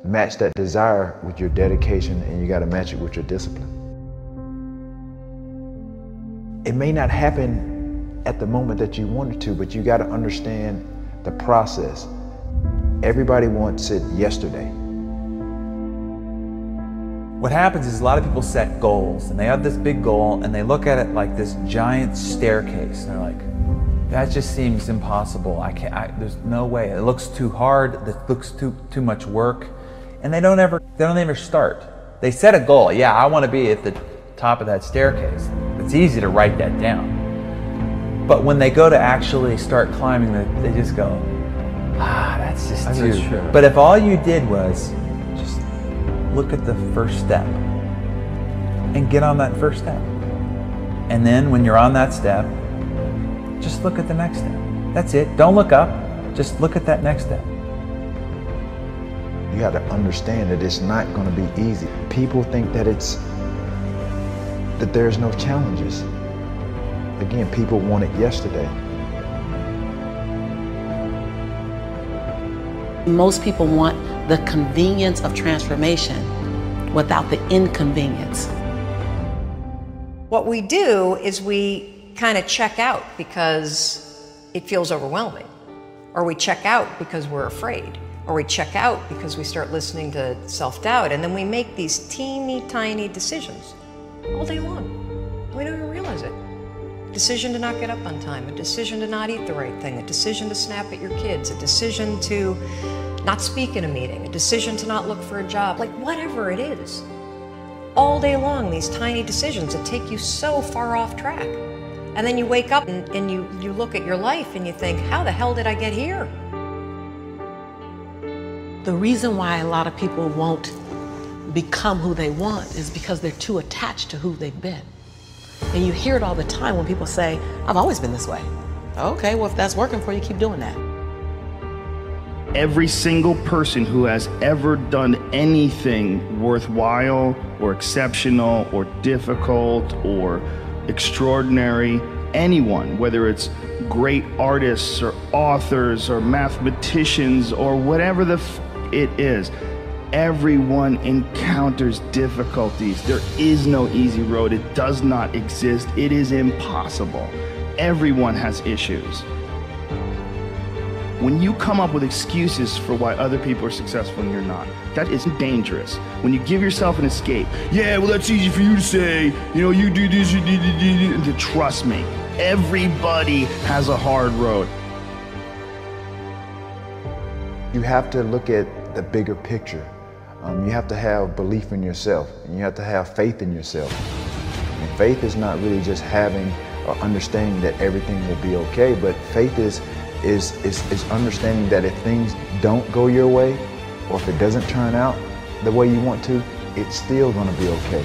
Match that desire with your dedication, and you got to match it with your discipline. It may not happen at the moment that you want it to, but you got to understand the process. Everybody wants it yesterday. What happens is a lot of people set goals, and they have this big goal, and they look at it like this giant staircase. And they're like, that just seems impossible. There's no way. It looks too hard. It looks too much work. And they don't ever start. They set a goal. Yeah, I want to be at the top of that staircase. It's easy to write that down. But when they go to actually start climbing, they just go, that's just too. Sure. But if all you did was just look at the first step and get on that first step. And then when you're on that step, just look at the next step. That's it. Don't look up. Just look at that next step. You got to understand that it's not going to be easy. People think that there's no challenges. Again, people want it yesterday. Most people want the convenience of transformation without the inconvenience. What we do is we kind of check out because it feels overwhelming, or we check out because we're afraid, or we check out because we start listening to self-doubt, and then we make these teeny tiny decisions all day long. We don't even realize it. A decision to not get up on time, a decision to not eat the right thing, a decision to snap at your kids, a decision to not speak in a meeting, a decision to not look for a job, like whatever it is. All day long, these tiny decisions that take you so far off track. And then you wake up and you look at your life and you think, how the hell did I get here? The reason why a lot of people won't become who they want is because they're too attached to who they've been. And you hear it all the time when people say, I've always been this way. Okay, well, if that's working for you, keep doing that. Every single person who has ever done anything worthwhile or exceptional or difficult or extraordinary, anyone, whether it's great artists or authors or mathematicians or whatever it is, everyone encounters difficulties. There is no easy road. It does not exist. It is impossible. Everyone has issues. When you come up with excuses for why other people are successful and you're not, that is dangerous. When you give yourself an escape, yeah, well, that's easy for you to say, you know, you do this, you do this, and to trust me, everybody has a hard road. You have to look at the bigger picture. You have to have belief in yourself, and you have to have faith in yourself. And faith is not really just having or understanding that everything will be okay, but faith is understanding that if things don't go your way, or if it doesn't turn out the way you want to, it's still gonna be okay.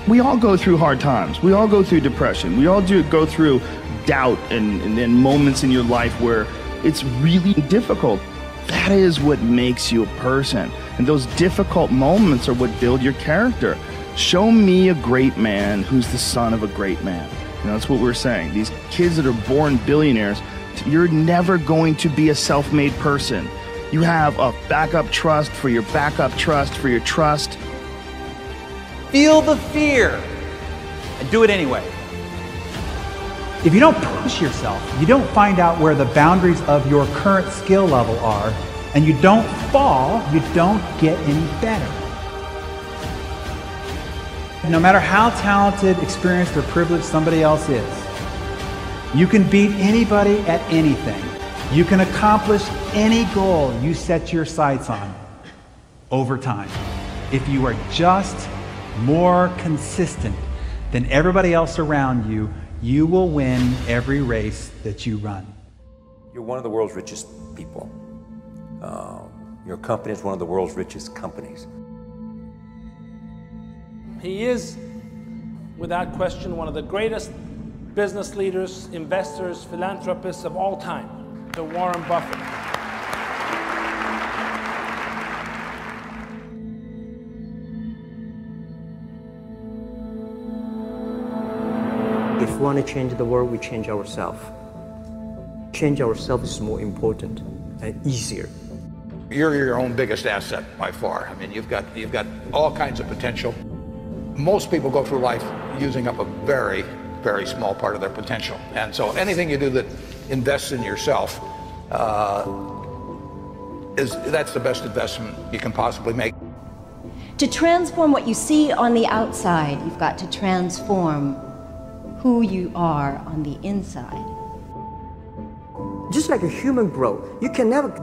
We all go through hard times. We all go through depression. We all go through doubt and moments in your life where it's really difficult. That is what makes you a person. And those difficult moments are what build your character. Show me a great man who's the son of a great man. You know, that's what we're saying. These kids that are born billionaires, you're never going to be a self-made person. You have a backup trust for your backup trust for your trust. Feel the fear and do it anyway. If you don't push yourself, you don't find out where the boundaries of your current skill level are, and you don't fall, you don't get any better. No matter how talented, experienced, or privileged somebody else is, you can beat anybody at anything. You can accomplish any goal you set your sights on over time. If you are just more consistent than everybody else around you, you will win every race that you run. You're one of the world's richest people. Your company is one of the world's richest companies. He is, without question, one of the greatest business leaders, investors, philanthropists of all time, the Warren Buffett. If we want to change the world, we change ourselves. Change ourselves is more important and easier. You're your own biggest asset by far. I mean, you've got all kinds of potential. Most people go through life using up a very, very small part of their potential. And so anything you do that invests in yourself, that's the best investment you can possibly make. To transform what you see on the outside, you've got to transform who you are on the inside. Just like a human grow,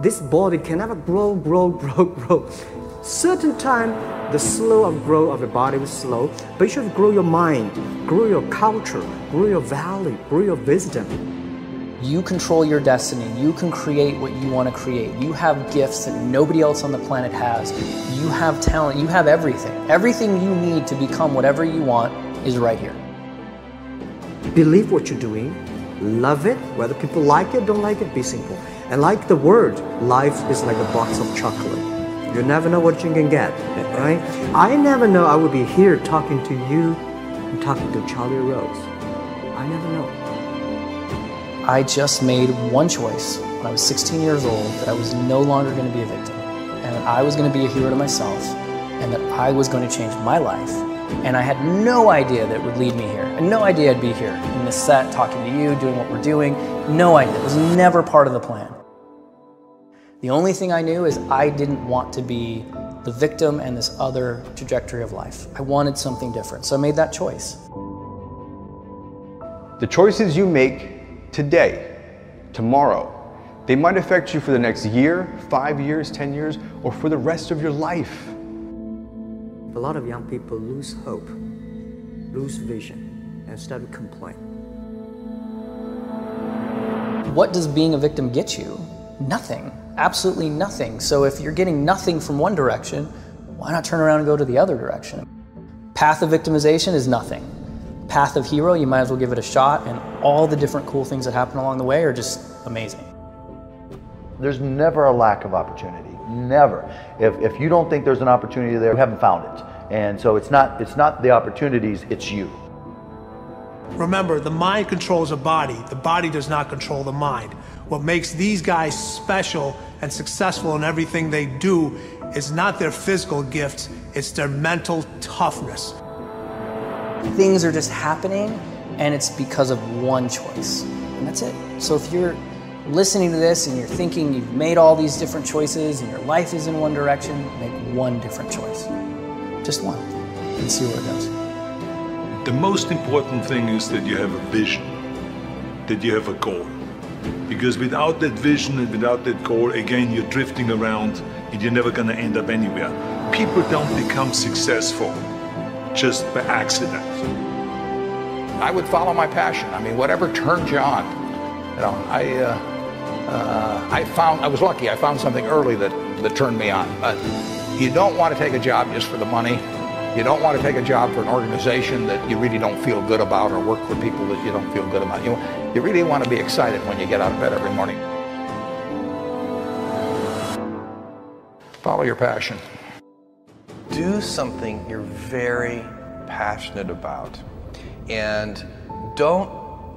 this body can never grow. Certain time, the slow of growth of the body is slow, but you should grow your mind, grow your culture, grow your value, grow your wisdom. You control your destiny. You can create what you want to create. You have gifts that nobody else on the planet has. You have talent. You have everything. Everything you need to become whatever you want is right here. Believe what you're doing. Love it. Whether people like it, don't like it, be simple. And like the word, life is like a box of chocolate. You never know what you can get, right? I never know I would be here talking to you and talking to Charlie Rose. I never know. I just made one choice when I was 16 years old that I was no longer going to be a victim, and that I was going to be a hero to myself, and that I was going to change my life. And I had no idea that it would lead me here, and no idea I'd be here in this set, talking to you, doing what we're doing. No idea. It was never part of the plan. The only thing I knew is I didn't want to be the victim and this other trajectory of life. I wanted something different, so I made that choice. The choices you make today, tomorrow, they might affect you for the next year, 5 years, 10 years, or for the rest of your life. A lot of young people lose hope, lose vision, and start to complain. What does being a victim get you? Nothing. Absolutely nothing. So if you're getting nothing from one direction, why not turn around and go to the other direction? Path of victimization is nothing. Path of hero, you might as well give it a shot, and all the different cool things that happen along the way are just amazing. There's never a lack of opportunity. Never. If you don't think there's an opportunity there, you haven't found it. And so it's not the opportunities, it's you. Remember, the mind controls the body does not control the mind. What makes these guys special and successful in everything they do is not their physical gifts, it's their mental toughness. Things are just happening, and it's because of one choice, and that's it. So if you're listening to this and you're thinking you've made all these different choices and your life is in one direction, make one different choice. Just one, and see where it goes. The most important thing is that you have a vision, that you have a goal. Because without that vision and without that goal, again, you're drifting around and you're never gonna end up anywhere. People don't become successful just by accident. I would follow my passion. I mean, whatever turns you on. You know, I was lucky. I found something early that turned me on. But you don't want to take a job just for the money. You don't want to take a job for an organization that you really don't feel good about, or work for people that you don't feel good about. You really want to be excited when you get out of bed every morning. Follow your passion. Do something you're very passionate about, and don't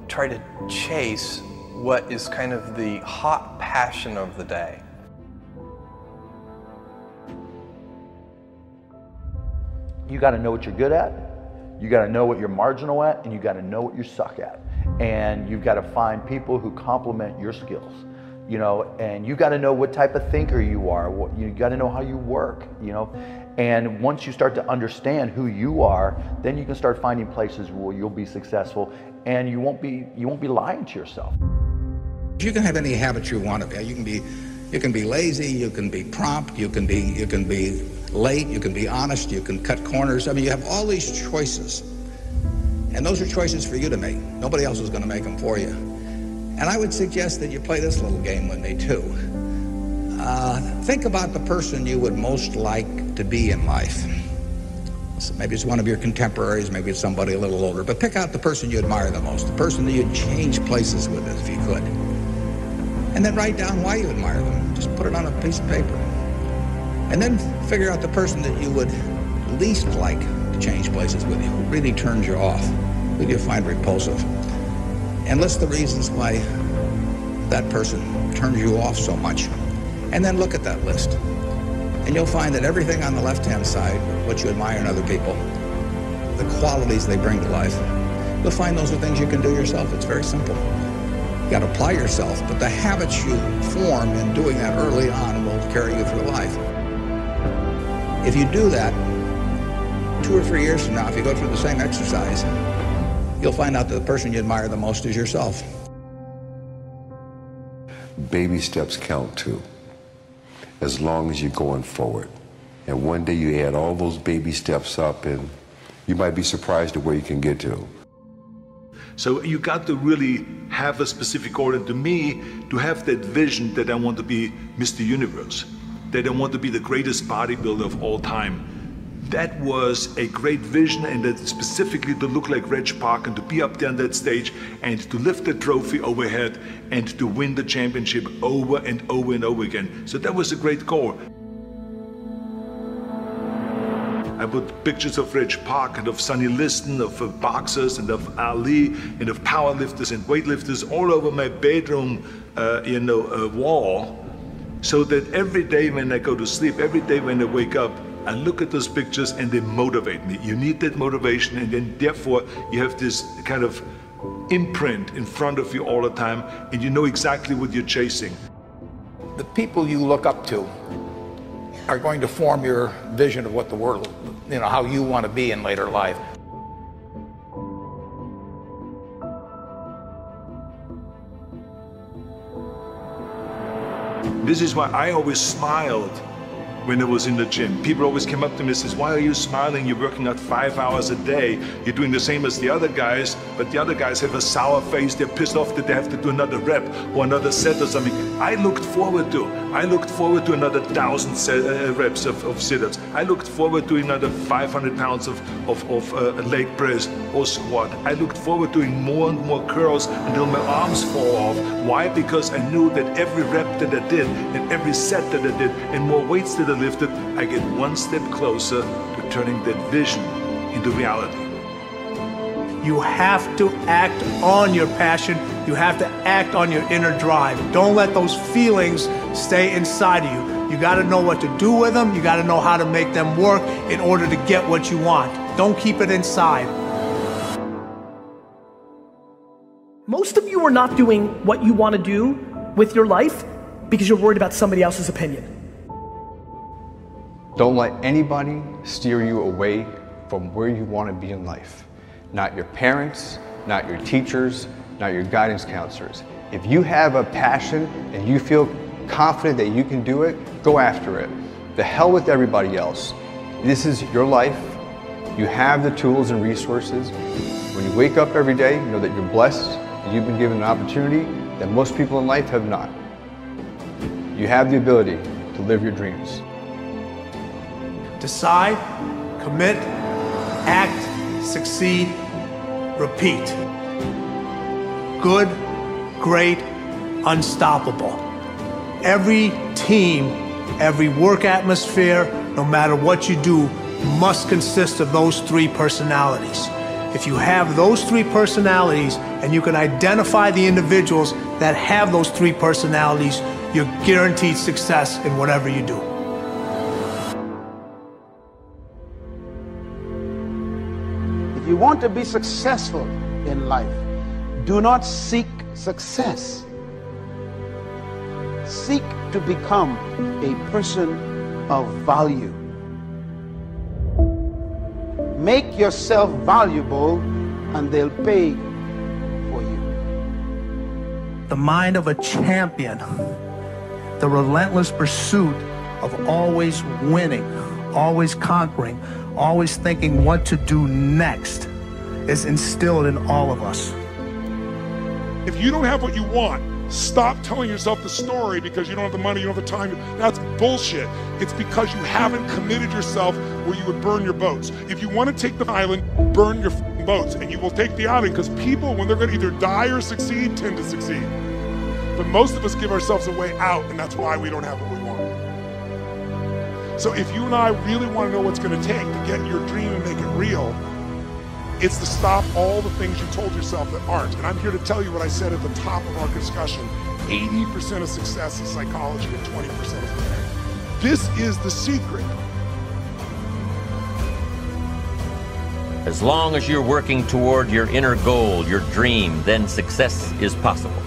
try to chase what is kind of the hot passion of the day. You got to know what you're good at, you got to know what you're marginal at, and you got to know what you suck at. And you've got to find people who complement your skills, you know, and you got to know what type of thinker you are, you got to know how you work, you know. And once you start to understand who you are, then you can start finding places where you'll be successful, and you won't be lying to yourself. You can have any habit you want to be. You can be lazy, you can be prompt, you can be late, you can be honest, you can cut corners. I mean, you have all these choices. And those are choices for you to make. Nobody else is going to make them for you. And I would suggest that you play this little game with me too. Think about the person you would most like to be in life. So maybe it's one of your contemporaries, maybe it's somebody a little older, but pick out the person you admire the most, the person that you'd change places with if you could. And then write down why you admire them. Just put it on a piece of paper. And then figure out the person that you would least like to change places with you, who really turns you off, who you find repulsive. And list the reasons why that person turns you off so much. And then look at that list. And you'll find that everything on the left-hand side, what you admire in other people, the qualities they bring to life, you'll find those are things you can do yourself. It's very simple. You got to apply yourself, but the habits you form in doing that early on will carry you through life. If you do that, 2 or 3 years from now, if you go through the same exercise, you'll find out that the person you admire the most is yourself. Baby steps count too, as long as you're going forward. And one day you add all those baby steps up and you might be surprised at where you can get to. So you got to really have a specific goal, and to me, to have that vision that I want to be Mr. Universe, that I want to be the greatest bodybuilder of all time. That was a great vision, and that specifically to look like Reg Park and to be up there on that stage and to lift the trophy overhead and to win the championship over and over and over again. So that was a great goal. I put pictures of Reg Park and of Sonny Liston, of boxers and of Ali and of powerlifters and weightlifters all over my bedroom wall, so that every day when I go to sleep, every day when I wake up, I look at those pictures and they motivate me. You need that motivation, and then therefore you have this kind of imprint in front of you all the time, and you know exactly what you're chasing. The people you look up to are going to form your vision of what the world, how you want to be in later life. This is why I always smiled when I was in the gym. People always came up to me and says, why are you smiling? You're working out 5 hours a day. You're doing the same as the other guys, but the other guys have a sour face. They're pissed off that they have to do another rep or another set or something. I looked forward to another 1,000 reps of sit-ups. I looked forward to another 500 pounds of leg press or squat. I looked forward to doing more and more curls until my arms fall off. Why? Because I knew that every rep that I did and every set that I did and more weights that I lifted, I get one step closer to turning that vision into reality. You have to act on your passion. You have to act on your inner drive. Don't let those feelings stay inside of you. You got to know what to do with them. You got to know how to make them work in order to get what you want. Don't keep it inside. Most of you are not doing what you want to do with your life because you're worried about somebody else's opinion. Don't let anybody steer you away from where you want to be in life. Not your parents, not your teachers, not your guidance counselors. If you have a passion and you feel confident that you can do it, go after it. The hell with everybody else. This is your life. You have the tools and resources. When you wake up every day, know that you're blessed and you've been given an opportunity that most people in life have not. You have the ability to live your dreams. Decide, commit, act, succeed, repeat. Good, great, unstoppable. Every team, every work atmosphere, no matter what you do, must consist of those 3 personalities. If you have those 3 personalities and you can identify the individuals that have those 3 personalities, you're guaranteed success in whatever you do. If you want to be successful in life, do not seek success. Seek to become a person of value. Make yourself valuable and they'll pay for you. The mind of a champion, the relentless pursuit of always winning, always conquering, always thinking what to do next is instilled in all of us. If you don't have what you want, stop telling yourself the story because you don't have the money, you don't have the time. That's bullshit. It's because you haven't committed yourself where you would burn your boats. If you want to take the island, burn your boats, and you will take the island, because people, when they're going to either die or succeed, tend to succeed. But most of us give ourselves a way out, and that's why we don't have what we want. So if you and I really want to know what's going to take to get your dream and make it real, It's to stop all the things you told yourself that aren't. And I'm here to tell you what I said at the top of our discussion. 80% of success is psychology and 20% is there. This is the secret. As long as you're working toward your inner goal, your dream, then success is possible.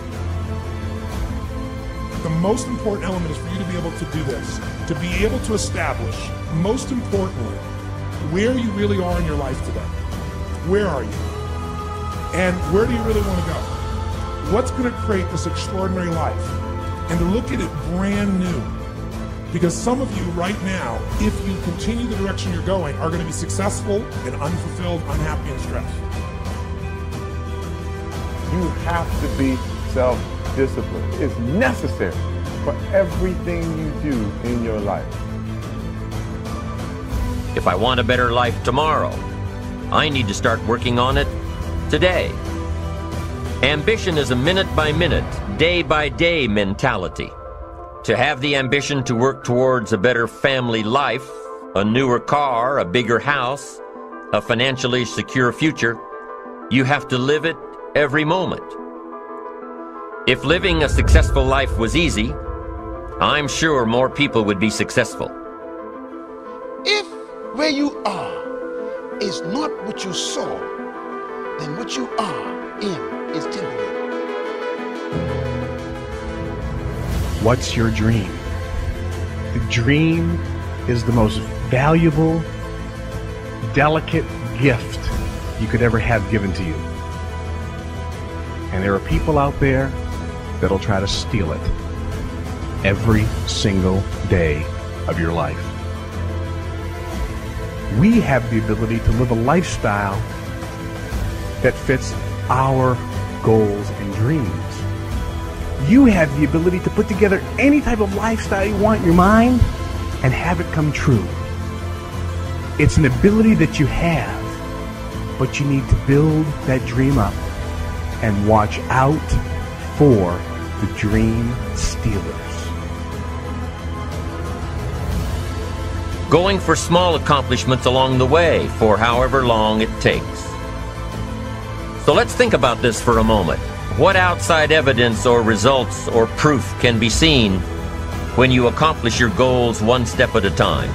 The most important element is for you to be able to do this, to be able to establish, most importantly, where you really are in your life today. Where are you? And where do you really want to go? What's going to create this extraordinary life? And to look at it brand new. Because some of you right now, if you continue the direction you're going, are going to be successful and unfulfilled, unhappy, and stressed. You have to be self-disciplined. It's necessary for everything you do in your life. If I want a better life tomorrow, I need to start working on it today. Ambition is a minute-by-minute, day-by-day mentality. To have the ambition to work towards a better family life, a newer car, a bigger house, a financially secure future, you have to live it every moment. If living a successful life was easy, I'm sure more people would be successful. If where you are is not what you saw, then what you are in is temporary. What's your dream? The dream is the most valuable, delicate gift you could ever have given to you. And there are people out there that'll try to steal it every single day of your life. We have the ability to live a lifestyle that fits our goals and dreams. You have the ability to put together any type of lifestyle you want in your mind and have it come true. It's an ability that you have, but you need to build that dream up and watch out for the dream stealers. Going for small accomplishments along the way for however long it takes. So let's think about this for a moment. What outside evidence or results or proof can be seen when you accomplish your goals one step at a time?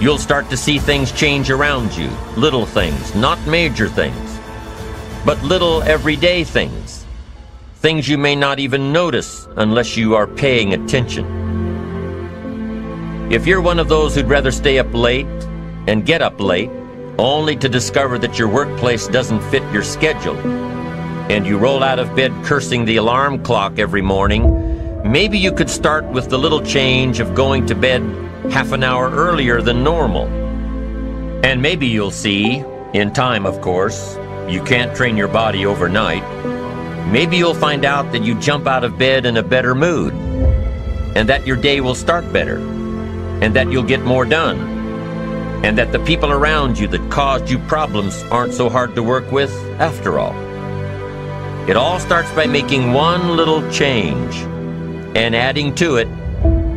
You'll start to see things change around you, little things, not major things, but little everyday things, things you may not even notice unless you are paying attention. If you're one of those who'd rather stay up late and get up late, only to discover that your workplace doesn't fit your schedule, and you roll out of bed cursing the alarm clock every morning, maybe you could start with the little change of going to bed half an hour earlier than normal. And maybe you'll see, in time of course, you can't train your body overnight, maybe you'll find out that you jump out of bed in a better mood, and that your day will start better, and that you'll get more done, and that the people around you that caused you problems aren't so hard to work with after all. It all starts by making one little change and adding to it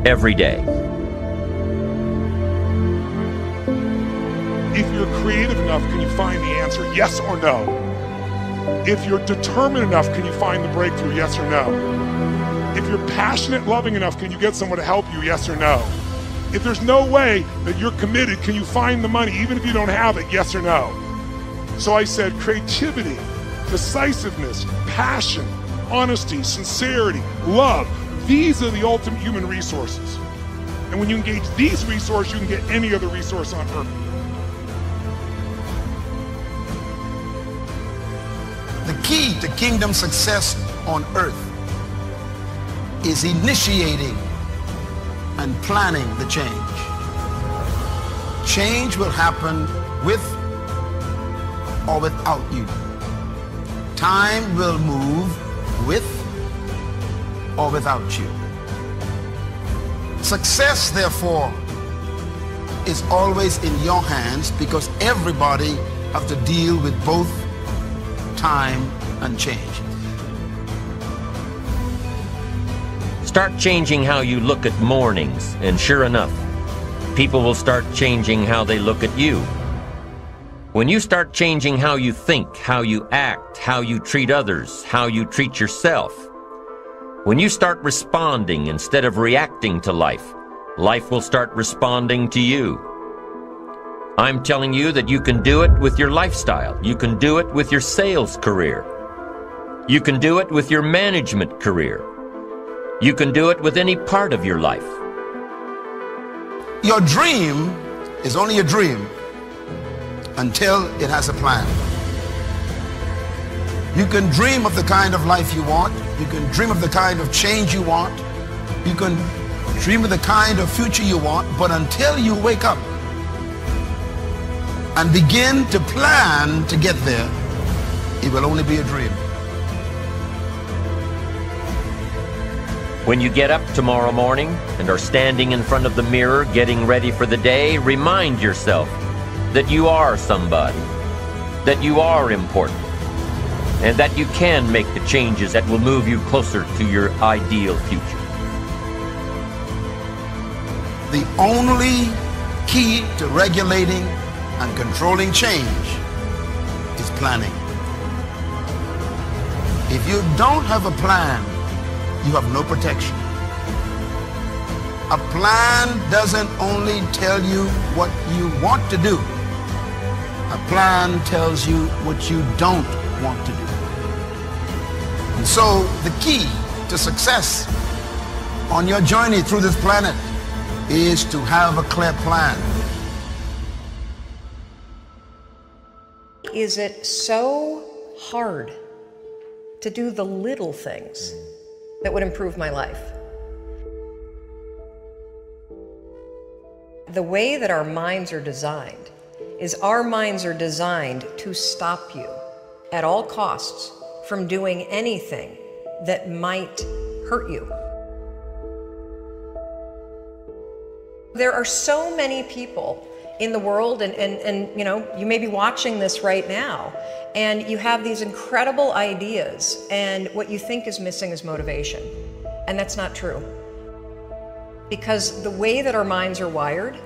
every day. If you're creative enough, can you find the answer, yes or no? If you're determined enough, can you find the breakthrough, yes or no? If you're passionate, loving enough, can you get someone to help you, yes or no? If there's no way that you're committed, can you find the money, even if you don't have it, yes or no? So I said creativity, decisiveness, passion, honesty, sincerity, love. These are the ultimate human resources. And when you engage these resources, you can get any other resource on earth. The key to kingdom success on earth is initiating and planning the change. Change will happen with or without you. Time will move with or without you. Success, therefore, is always in your hands because everybody has to deal with both time and change. Start changing how you look at mornings, and sure enough, people will start changing how they look at you. When you start changing how you think, how you act, how you treat others, how you treat yourself, when you start responding instead of reacting to life, life will start responding to you. I'm telling you that you can do it with your lifestyle. You can do it with your sales career. You can do it with your management career. You can do it with any part of your life. Your dream is only a dream until it has a plan. You can dream of the kind of life you want. You can dream of the kind of change you want. You can dream of the kind of future you want, but until you wake up and begin to plan to get there, it will only be a dream. When you get up tomorrow morning and are standing in front of the mirror getting ready for the day, remind yourself that you are somebody, that you are important, and that you can make the changes that will move you closer to your ideal future. The only key to regulating and controlling change is planning. If you don't have a plan, you have no protection. A plan doesn't only tell you what you want to do. A plan tells you what you don't want to do. And so the key to success on your journey through this planet is to have a clear plan. Is it so hard to do the little things that would improve my life? The way that our minds are designed is our minds are designed to stop you at all costs from doing anything that might hurt you. There are so many people in the world, and you know, you may be watching this right now, and you have these incredible ideas, and what you think is missing is motivation. And that's not true. Because the way that our minds are wired,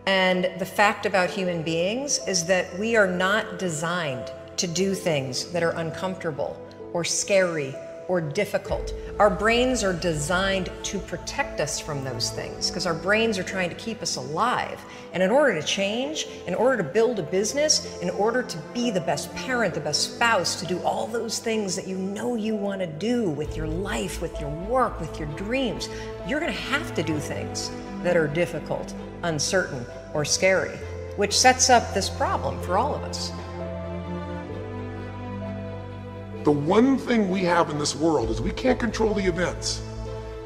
and the fact about human beings is that we are not designed to do things that are uncomfortable or scary or difficult. Our brains are designed to protect us from those things because our brains are trying to keep us alive. And in order to change, in order to build a business, in order to be the best parent, the best spouse, to do all those things that you know you want to do with your life, with your work, with your dreams, you're going to have to do things that are difficult, uncertain, or scary, which sets up this problem for all of us. The one thing we have in this world is we can't control the events,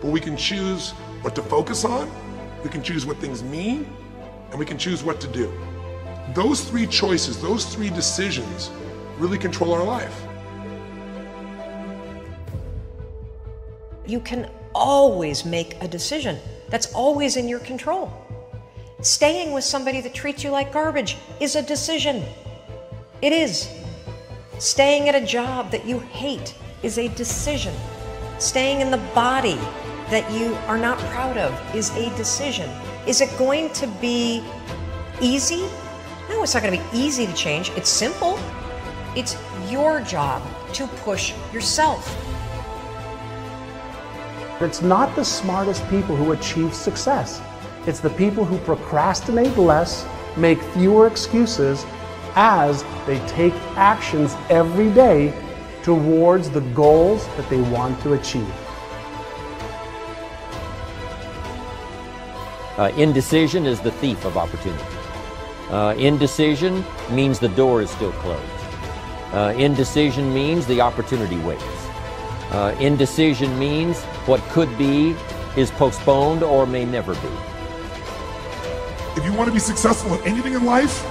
but we can choose what to focus on, we can choose what things mean, and we can choose what to do. Those three choices, those three decisions really control our life. You can always make a decision. That's always in your control. Staying with somebody that treats you like garbage is a decision. It is. Staying at a job that you hate is a decision. Staying in the body that you are not proud of is a decision. Is it going to be easy? No, it's not going to be easy to change. It's simple. It's your job to push yourself. It's not the smartest people who achieve success. It's the people who procrastinate less, make fewer excuses, as they take actions every day towards the goals that they want to achieve. Indecision is the thief of opportunity. Indecision means the door is still closed. Indecision means the opportunity waits. Indecision means what could be is postponed or may never be. If you want to be successful at anything in life,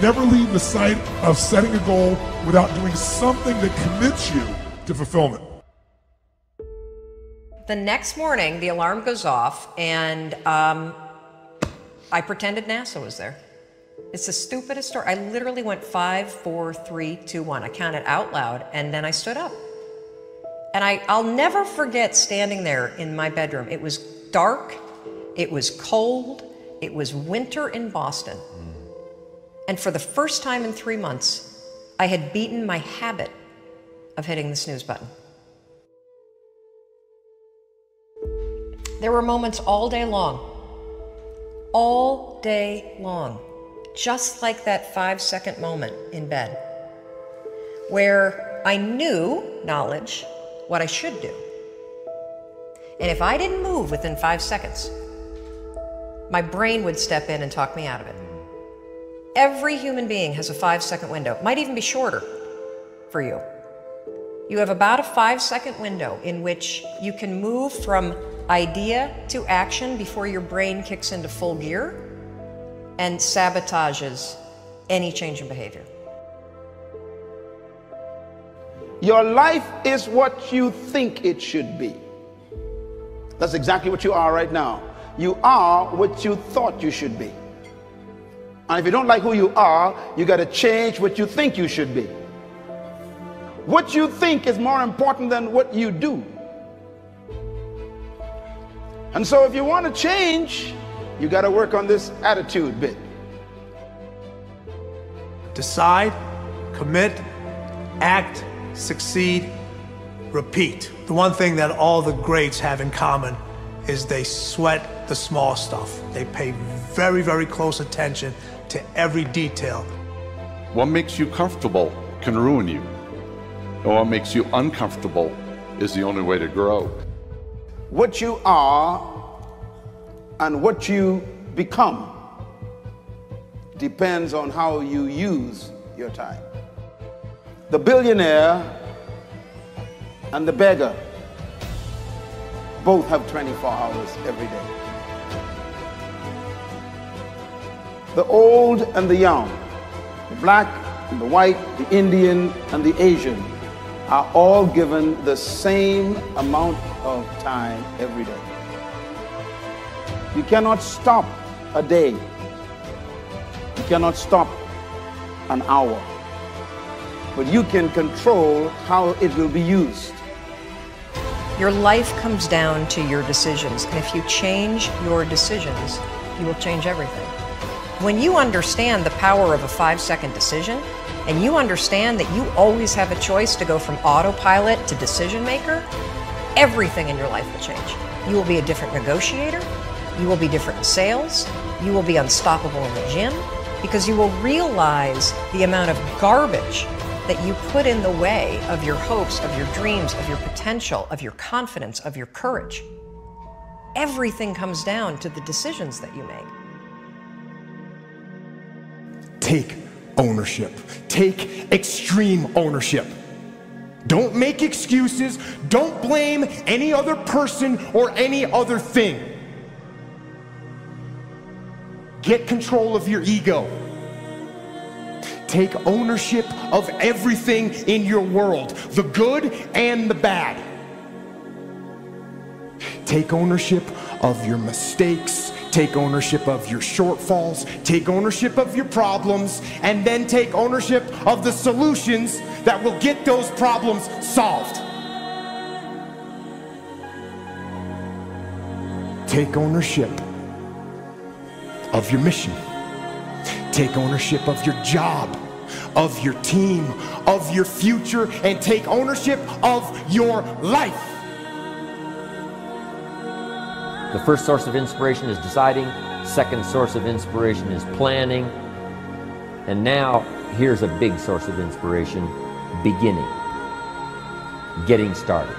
never leave the sight of setting a goal without doing something that commits you to fulfillment. The next morning, the alarm goes off, and I pretended NASA was there. It's the stupidest story. I literally went 5, 4, 3, 2, 1. I counted out loud, and then I stood up. And I'll never forget standing there in my bedroom. It was dark, it was cold, it was winter in Boston. And for the first time in 3 months, I had beaten my habit of hitting the snooze button. There were moments all day long, just like that 5-second moment in bed, where I knew, knowledge, what I should do. And if I didn't move within 5 seconds, my brain would step in and talk me out of it. Every human being has a 5-second window. It might even be shorter for you. You have about a 5-second window in which you can move from idea to action before your brain kicks into full gear and sabotages any change in behavior. Your life is what you think it should be. That's exactly what you are right now. You are what you thought you should be. And if you don't like who you are, you got to change what you think you should be. What you think is more important than what you do. And so if you want to change, you got to work on this attitude bit. Decide, commit, act, succeed, repeat. The one thing that all the greats have in common is they sweat the small stuff. They pay very, very close attention to every detail. What makes you comfortable can ruin you. And what makes you uncomfortable is the only way to grow. What you are and what you become depends on how you use your time. The billionaire and the beggar both have 24 hours every day. The old and the young, the black and the white, the Indian and the Asian are all given the same amount of time every day. You cannot stop a day. You cannot stop an hour. But you can control how it will be used. Your life comes down to your decisions, and if you change your decisions, you will change everything. When you understand the power of a 5-second decision, and you understand that you always have a choice to go from autopilot to decision maker, everything in your life will change. You will be a different negotiator, you will be different in sales, you will be unstoppable in the gym, because you will realize the amount of garbage that you put in the way of your hopes, of your dreams, of your potential, of your confidence, of your courage. Everything comes down to the decisions that you make. Take ownership. Take extreme ownership. Don't make excuses. Don't blame any other person or any other thing. Get control of your ego. Take ownership of everything in your world, the good and the bad. Take ownership of your mistakes. Take ownership of your shortfalls. Take ownership of your problems. And then take ownership of the solutions that will get those problems solved. Take ownership of your mission. Take ownership of your job, of your team, of your future, and take ownership of your life. The first source of inspiration is deciding. Second source of inspiration is planning. And now, here's a big source of inspiration, beginning. Getting started.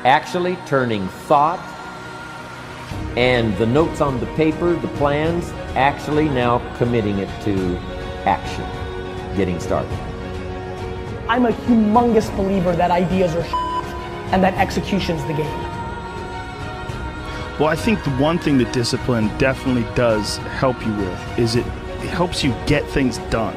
Actually turning thought and the notes on the paper, the plans, actually now committing it to action. Getting started. I'm a humongous believer that ideas are and that execution's the game. Well, I think the one thing that discipline definitely does help you with is it helps you get things done.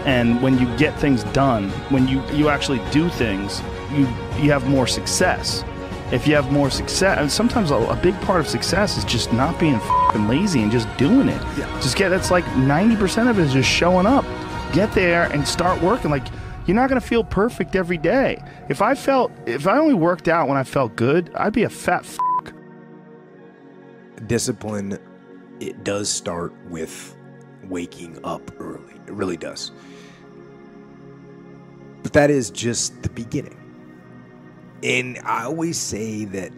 And when you get things done, when you actually do things, you have more success. If you have more success, and sometimes a big part of success is just not being f***ing lazy and just doing it. Yeah. That's like 90% of it is just showing up. Get there and start working. Like, you're not gonna feel perfect every day. If I only worked out when I felt good, I'd be a fat f***. Discipline, it does start with waking up early. It really does. But that is just the beginning. And I always say that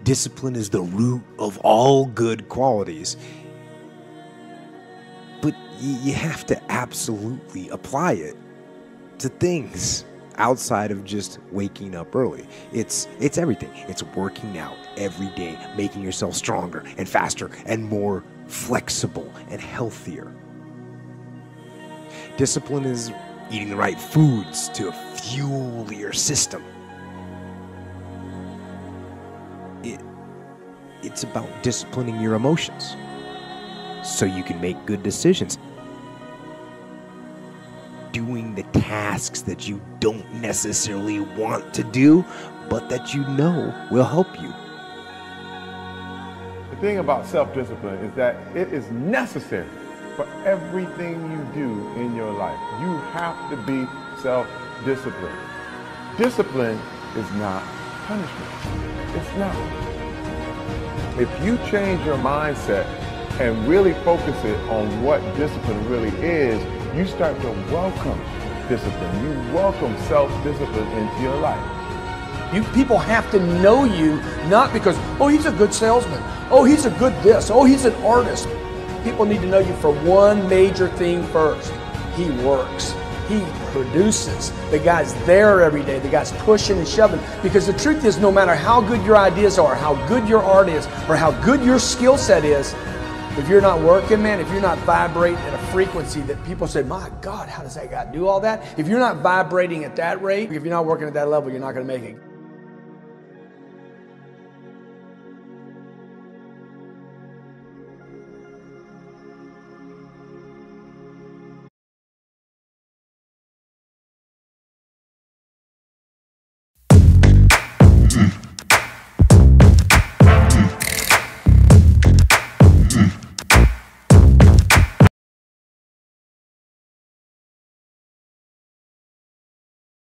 discipline is the root of all good qualities. But you have to absolutely apply it to things outside of just waking up early. It's everything. It's working out every day, making yourself stronger and faster and more flexible and healthier. Discipline is eating the right foods to fuel your system. It's about disciplining your emotions so you can make good decisions. Doing the tasks that you don't necessarily want to do, but that you know will help you. The thing about self-discipline is that it is necessary for everything you do in your life. You have to be self-disciplined. Discipline is not punishment. It's not. If you change your mindset and really focus it on what discipline really is, you start to welcome discipline. You welcome self-discipline into your life. You people have to know you, not because, oh, he's a good salesman. Oh, he's a good this. Oh, he's an artist. People need to know you for one major thing first. He works. He produces. The guy's there every day. The guy's pushing and shoving. Because the truth is, no matter how good your ideas are, how good your art is, or how good your skill set is, if you're not working, man, if you're not vibrating at a frequency that people say, my God, how does that guy do all that? If you're not vibrating at that rate, if you're not working at that level, you're not going to make it.